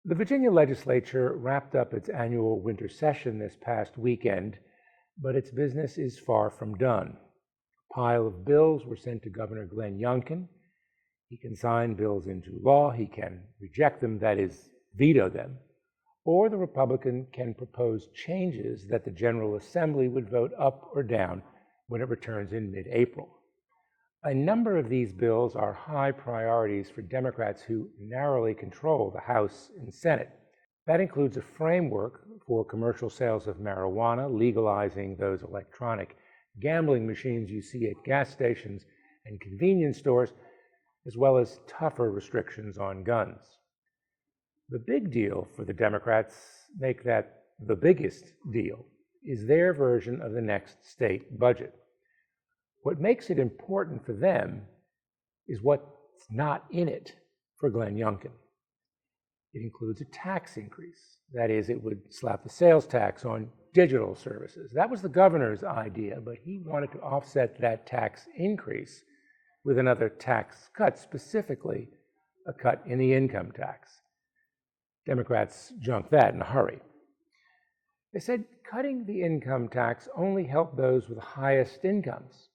The Virginia legislature wrapped up its annual winter session this past weekend, but its business is far from done. A pile of bills were sent to Governor Glenn Youngkin. He can sign bills into law, he can reject them, that is, veto them, or the Republican can propose changes that the General Assembly would vote up or down when it returns in mid-April. A number of these bills are high priorities for Democrats who narrowly control the House and Senate. That includes a framework for commercial sales of marijuana, legalizing those electronic gambling machines you see at gas stations and convenience stores, as well as tougher restrictions on guns. The big deal for the Democrats, make that the biggest deal, is their version of the next state budget. What makes it important for them is what's not in it for Glenn Youngkin. It includes a tax increase. That is, it would slap the sales tax on digital services. That was the governor's idea, but he wanted to offset that tax increase with another tax cut, specifically a cut in the income tax. Democrats junked that in a hurry. They said cutting the income tax only helped those with the highest incomes.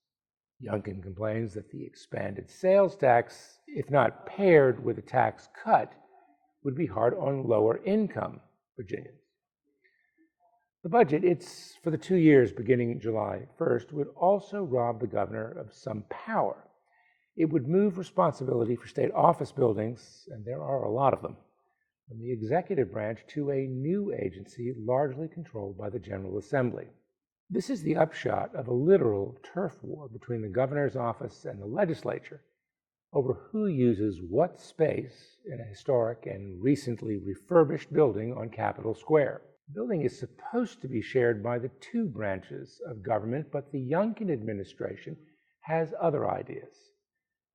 Youngkin complains that the expanded sales tax, if not paired with a tax cut, would be hard on lower income Virginians. The budget, it's for the 2 years beginning July 1st, would also rob the governor of some power. It would move responsibility for state office buildings, and there are a lot of them, from the executive branch to a new agency largely controlled by the General Assembly. This is the upshot of a literal turf war between the governor's office and the legislature over who uses what space in a historic and recently refurbished building on Capitol Square. The building is supposed to be shared by the two branches of government, but the Youngkin administration has other ideas.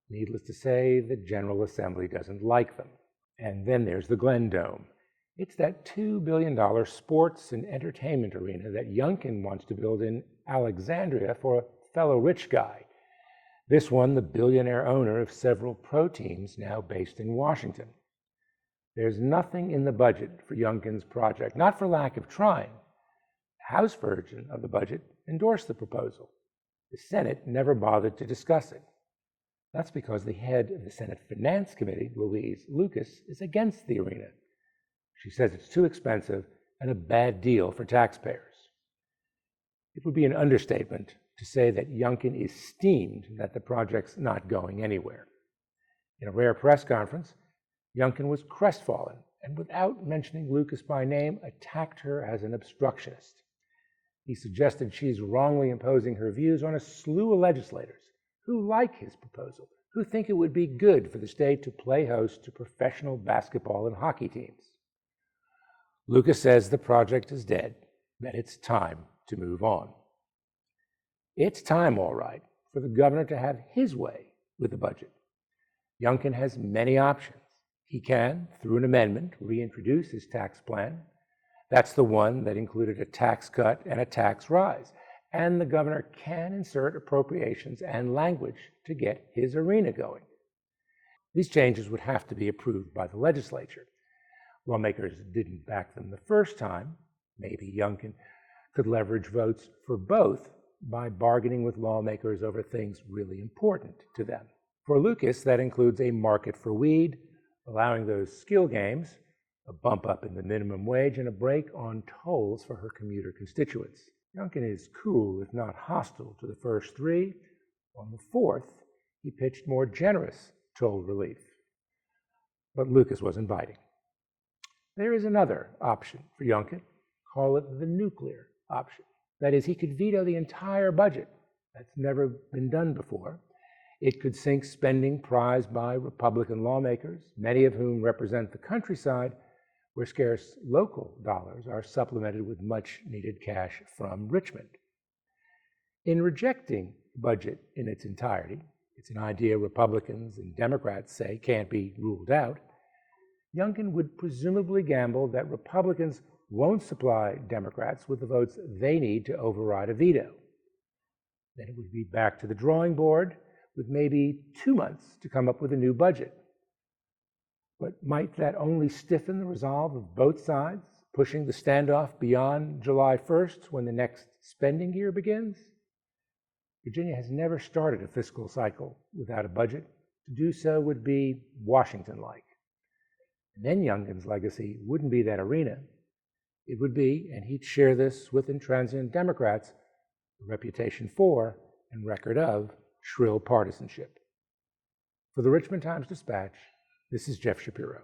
Needless to say, the General Assembly doesn't like them. And then there's the Glenn Dome. It's that $2 billion sports and entertainment arena that Youngkin wants to build in Alexandria for a fellow rich guy. This one, the billionaire owner of several pro teams now based in Washington. There's nothing in the budget for Youngkin's project, not for lack of trying. The House version of the budget endorsed the proposal. The Senate never bothered to discuss it. That's because the head of the Senate Finance Committee, Louise Lucas, is against the arena. She says it's too expensive and a bad deal for taxpayers. It would be an understatement to say that Youngkin is steamed that the project's not going anywhere. In a rare press conference, Youngkin was crestfallen and, without mentioning Lucas by name, attacked her as an obstructionist. He suggested she's wrongly imposing her views on a slew of legislators who like his proposal, who think it would be good for the state to play host to professional basketball and hockey teams. Lucas says the project is dead, that it's time to move on. It's time, all right, for the governor to have his way with the budget. Youngkin has many options. He can, through an amendment, reintroduce his tax plan. That's the one that included a tax cut and a tax rise. And the governor can insert appropriations and language to get his arena going. These changes would have to be approved by the legislature. Lawmakers didn't back them the first time. Maybe Youngkin could leverage votes for both by bargaining with lawmakers over things really important to them. For Lucas, that includes a market for weed, allowing those skill games, a bump up in the minimum wage, and a break on tolls for her commuter constituents. Youngkin is cool, if not hostile, to the first three. On the fourth, he pitched more generous toll relief. But Lucas wasn't biting. There is another option for Youngkin. Call it the nuclear option. That is, he could veto the entire budget. That's never been done before. It could sink spending prized by Republican lawmakers, many of whom represent the countryside, where scarce local dollars are supplemented with much-needed cash from Richmond. In rejecting the budget in its entirety, it's an idea Republicans and Democrats say can't be ruled out, Youngkin would presumably gamble that Republicans won't supply Democrats with the votes they need to override a veto. Then it would be back to the drawing board with maybe 2 months to come up with a new budget. But might that only stiffen the resolve of both sides, pushing the standoff beyond July 1st when the next spending year begins? Virginia has never started a fiscal cycle without a budget. To do so would be Washington-like. And then Youngkin's legacy wouldn't be that arena. It would be, and he'd share this with intransigent Democrats, a reputation for and record of shrill partisanship. For the Richmond Times-Dispatch, this is Jeff Shapiro.